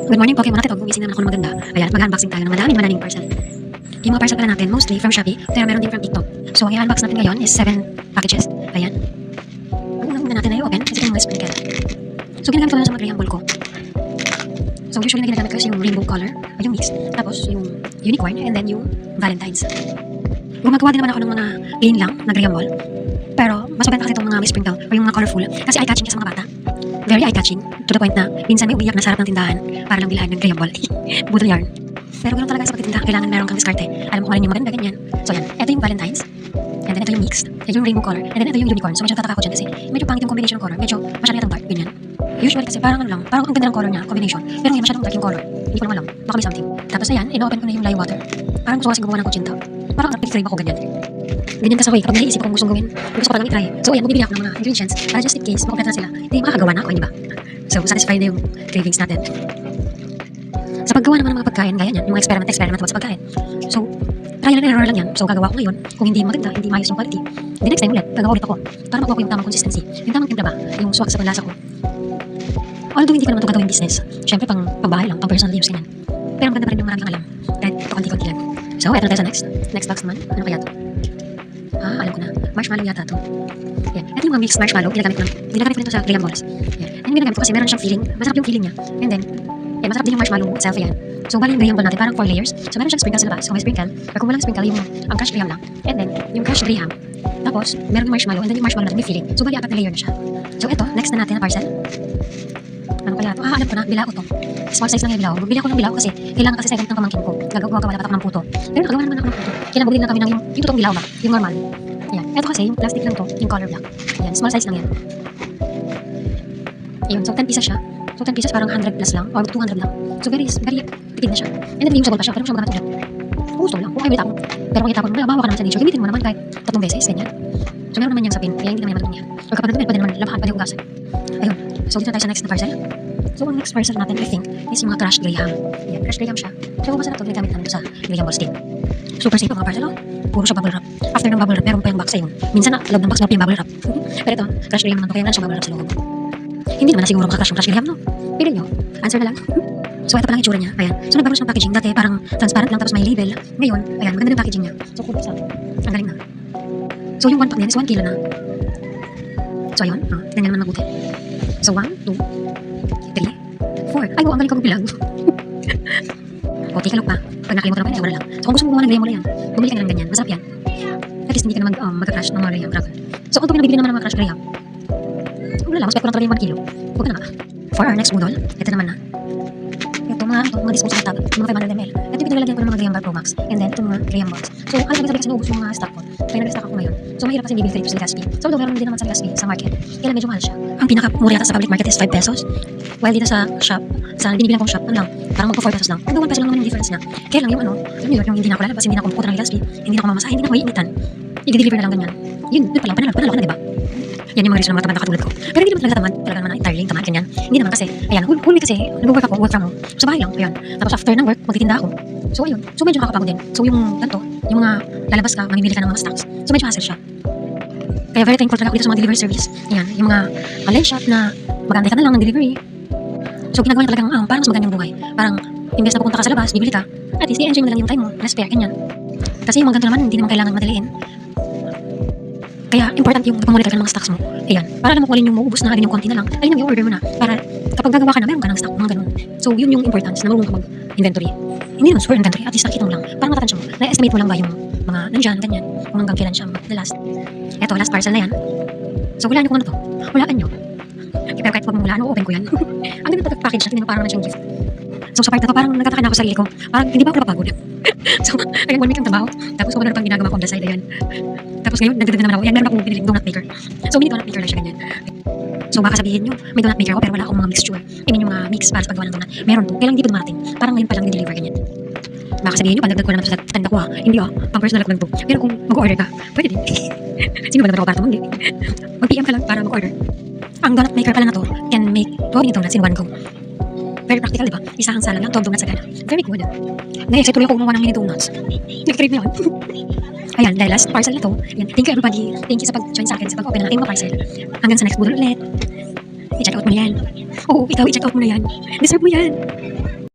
Good morning po, kayo mga natitog. Gumising naman ako ng maganda. Ayan, mag-unboxing tayo ng maraming parcel. Yung mga parcel pala natin, mostly from Shopee, pero meron din from TikTok. So, ang i-unbox natin ngayon is 7 packages. Ayan. Ang una natin ay open, kasi ito yung mga sprinkle. So, ginagamit ko na sa mga preamble ko. So, usually na ginagamit ko is yung rainbow color, o yung mix, tapos yung unicorn, and then yung Valentine's. Gumagawa din naman ako ng mga plain lang na preamble. Pero, mas maganda kasi itong mga may sprinkle, o yung mga colorful, kasi eye-catching siya sa mga bata. Very eye-catching, to the point na minsan may umiyak na sa harap ng tindahan para lang bilhan ng preamble. Budol yarn. Pero ganoon talaga sa pagtitinda, kailangan meron kang diskarte. Alam mo kung ano yung maganda, ganyan. So yan, ito yung Valentine's. And then ito yung mixed. Ito yung rainbow color. And then ito yung unicorn. So medyo tataka ako dyan kasi medyo pangit yung combination ng color. Medyo masyado yatang dark, ganyan. Usually kasi parang ano lang, parang ang ganda ng color niya, combination. Pero ngayon masyadong dark yung color. Hindi ko naman alam, baka may something. Tapos ayan, ino-open ko na yung lye water. Parang gusto ko kasi gumawa ng kutsinta. Parang nag-crave ako ganyan. Ganyan kasi ako kapag naiisip kong gustong gawin, gusto ko talagang i-try. So ayan, bumibili ako ng mga ingredients para just in case, makumpleto na sila. Hindi makakagawa na ako, hindi ba? So satisfied na yung cravings natin. Sa paggawa naman ng mga pagkain, gaya niyan, yung mga experiment sa pagkain. So, trial and error lang yan. So, gagawa ko ngayon. Kung hindi maganda, hindi maayos yung quality, the next time ulit, gagawa ulit ako. Para makuha ko yung tamang consistency. Yung tamang timpla ba? Yung swak sa panlasa ko. Although hindi ko naman ito gagawin business. Siyempre, pang pagbahay lang, pang personal use ganyan. Pero maganda pa rin yung maraming alam. Kahit konti-konti lang. So, eto na tayo sa next. Next box naman. Ano kaya to? Alam ko na. Marshmallow yata to. Yan. Ito yung mga mixed marshmallow. Ginagamit ko nito sa graham balls. Yan. And yung ginagamit ko kasi meron siyang feeling. Masarap yung feeling niya. And then, yan, masarap din yung marshmallow itself yan. So, bali yung graham ball natin, parang 4 layers. So, meron siyang sprinkle sa labas. Kung may sprinkle, or kung walang sprinkle, yung ang crushed graham lang. And then, yung crushed graham. Tapos, meron yung marshmallow, and then yung marshmallow natin may filling. So, bali 4 na layer na siya. So, ito, next na natin na parcel. Ano kaya ito? Alam ko na, bilao to. Small size lang yung bilao. Bumili ako ng bilao kasi kailangan kasi second ng pamangkin ko. Gagawa pa ako ng puto. Pero nakagawa naman ako ng puto. Kinabog din na kami ng yung totoong bilao ba? Yung normal. Ayan. Ito kasi, yung plastic lang to, yung color black. Ayan, small size lang yan. Ayun, so 10 pieces siya. So 10 pieces parang 100 plus lang or 200 lang. So very tipid na siya. And then reusable pa siya, pero siya magamit ulit. Gusto lang, kung ulit ako. Pero kung itapon mo, bawa ka naman sa nature, gamitin mo naman kahit 3 beses, ganyan. So meron naman yan sa pin, kaya hindi naman yan madumi yan. Or kapag nadumi, pwede naman labahan, pwede hugasan. Ayun, so dito tayo sa next na parcel. So ang next parcel natin, I think, is yung mga crushed graham. Ayan, crushed graham siya. So masarap to, ginagamit namin ito sa graham ball stick. Super simple mga parcel, oh. Puro siya bubble wrap. After ng bubble wrap, meron pa yung box sa yun. Minsan na, loob ng box, meron pa yung bubble wrap. Pero ito, crushed graham naman to, kaya meron siyang bubble wrap sa loob. Hindi naman na siguro makakrush yung crushed graham, no? Pili nyo. Answer na lang. So, ito pa lang yung itsura niya. Ayan. So, nagbago siya ng packaging. Dati, parang transparent lang tapos may label. Ngayon, ayan, maganda yung packaging niya. So, kulo siya. Ang galing na. So, yung 1 pack niyan is 1 kilo na. So, ayun. Tignan niya naman mabuti. So, 1, 2, 3, 4. Ay, wow, ang galing ko magbilang. O, take a look pa. Pag nakalimutan na pa, wala lang. So, kung gusto mo gumawa ng graham wala yan, bumili ka na ng ganyan. Masarap yan. At least, hindi ka na magka-crush ng mga graham cracker. So, although pinabibili naman ng mga crush graham, wala lang, mas ko lang talaga yung 1 kilo. Huwag ka na nga. For our next budol, ito naman na. Ito mga disposable tub, mga 500 ml. Ito yung pinalagyan ko ng mga Graham Bar Pro Max. And then, ito mga Graham Balls. So, alam ko kasi naubos yung mga stock ko. Kaya nag-stock ako ngayon. So, mahirap kasi bibili dito sa Legazpi. So, although meron din naman sa Legazpi, sa market. Kaya medyo mahal siya. Ang pinakamura yata sa public market is 5 pesos. While dito sa shop, sa binibilang kong shop, ano lang, parang magpo 4 pesos lang. Although 1 peso lang naman yung difference niya. Kaya lang yung New York, yung hindi na ako lalabas, hindi na ako pupunta ng Legazpi, hindi na ako mamasahe, hindi na ako iinitan. I-deliver na lang ganyan. Yun pa lang, panalo ka na, diba? Yan yung mga reason ng mga tamad na katulad ko. Pero hindi naman talaga tamad, talaga naman entirely tamad, ganyan. Hindi naman kasi, ayan, whole week kasi, nag-work ako, work from home. Sa bahay lang, ayan. Tapos after ng work, magtitinda ako. So ayun, so medyo nakakapagod din. So yung ganito, yung mga lalabas ka, mamimili ka ng mga stocks. So medyo hassle siya. Kaya very thankful talaga ako dito sa mga delivery service. Ayan, yung mga online shop na mag-antay ka na lang ng delivery. So ginagawa niya talagang, parang mas maganda yung buhay. Parang, imbes na pupunta ka sa labas, bibili ka, at least i-enjoy mo na lang yung time mo, less fair, ganyan. Kasi yung mga ganito naman, hindi naman kailangan madaliin. Kaya important yung nagmamonitor ka ng mga stocks mo. Ayan. Para alam mo kung alin yung maubos na, alin yung konti na lang, alin yung i-order mo na. Para kapag gagawa ka na, meron ka ng stock, mga ganun. So, yun yung importance na marunong ka mag-inventory. Hindi naman super inventory, at least nakikita mo lang. Parang matatansya mo. Na-estimate mo lang ba yung mga nandyan, ganyan. Kung hanggang kailan siya mag-last. Eto, last parcel na yan. So, hulaan nyo kung ano to. Hulaan nyo. Pero kahit huwag mo hulaan, open ko yan. Ang ganda package na, tingnan mo parang naman siyang gift. So, sa part na to, parang nagtataka na ako sa sarili ko. Parang hindi ba ako napapagod? So, kaya 1 week ang trabaho. Tapos, kung ano pang ginagawa ko on the side, ayan. Tapos ngayon, nagdagdag naman ako. Yan, meron akong piniling donut maker. So, mini donut maker lang siya ganyan. So, baka sabihin nyo, may donut maker ako pero wala akong mga mixture. I mean, yung mga mix para sa paggawa ng donut. Meron to. Kailang hindi pa dumarating. Parang ngayon pa lang deliver ganyan. Baka sabihin nyo, pandagdag ko naman sa tanda ko ha. Hindi pang personal ko lang to. Pero kung mag-order ka, pwede din. Sino ba naman ako para tumanggi? Mag-PM ka lang para mag-order. Ang donut maker pala na to can make 12 donuts in one go. Very practical, diba? Isang salang lang, 12 donuts agad. Very good. Na-excite tuloy ako gumawa ng mini donuts. Nag-crave na yun. Ayan, dahil last parcel na to. Ayan, thank you everybody. Thank you sa pag-join sa akin sa pag-open ng ating mga parcel. Hanggang sa next budol ulit. I-check out mo na yan. Oo, ikaw i-check out mo na yan. Deserve mo yan.